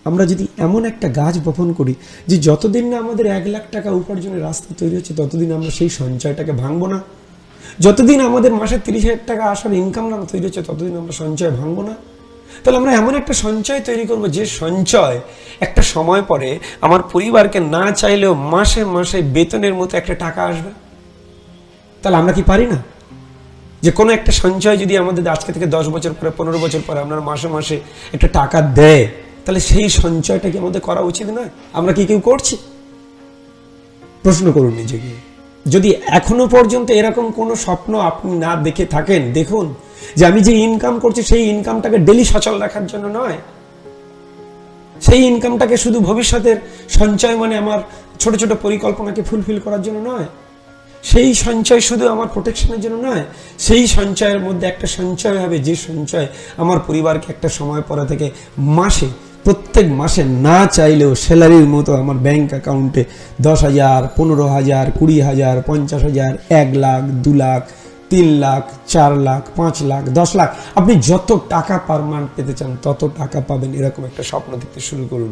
আমরা যদি এমন একটা গাছ বপন করি যে যতদিন না আমাদের 1 লাখ টাকা উপার্জনের রাস্তা তৈরি হচ্ছে ততদিন আমরা সেই সঞ্চয়টাকে ভাঙবো না। যতদিন আমাদের মাসে 30,000 টাকা আসার ইনকাম না তৈরি হচ্ছে ততদিন আমরা সঞ্চয় ভাঙবো না। তাহলে আমরা এমন একটা সঞ্চয় তৈরি করবো যে সঞ্চয় একটা সময় পরে আমার পরিবারকে না চাইলেও মাসে মাসে বেতনের মতো একটা টাকা আসবে। তাহলে আমরা কি পারি না যে কোনো একটা সঞ্চয় যদি আমাদের আজকে থেকে 10 বছর পরে 15 বছর পরে আপনার মাসে মাসে একটা টাকা দেয়, তাহলে সেই সঞ্চয়টা কি আমাদের করা উচিত না? আমরা কি কেউ করছি? প্রশ্ন করুন নিজেকে। যদি এখনো পর্যন্ত এরকম কোনো স্বপ্ন আপনি না দেখে থাকেন, দেখুন যে আমি যে ইনকাম করছি সেই ইনকামটাকে ডেলি সচল রাখার জন্য নয়, সেই ইনকামটাকে শুধু ভবিষ্যতের সঞ্চয় মানে আমার ছোট ছোট পরিকল্পনাকে ফুলফিল করার জন্য নয়, সেই সঞ্চয় শুধু আমার প্রোটেকশনের জন্য নয়, সেই সঞ্চয়ের মধ্যে একটা সঞ্চয় হবে যে সঞ্চয় আমার পরিবারকে একটা সময় পরে থেকে মাসে, প্রত্যেক মাসে না চাইলেও স্যালারির মতো আমার ব্যাংক অ্যাকাউন্টে 10,000, 15,000, 20,000, 50,000, 1 লাখ, 2 লাখ, 3 লাখ, 4 লাখ, 5 লাখ, 10 লাখ, আপনি যত টাকা পার মান্থ পেতে চান তত টাকা পাবেন, এরকম একটা স্বপ্ন দেখতে শুরু করুন।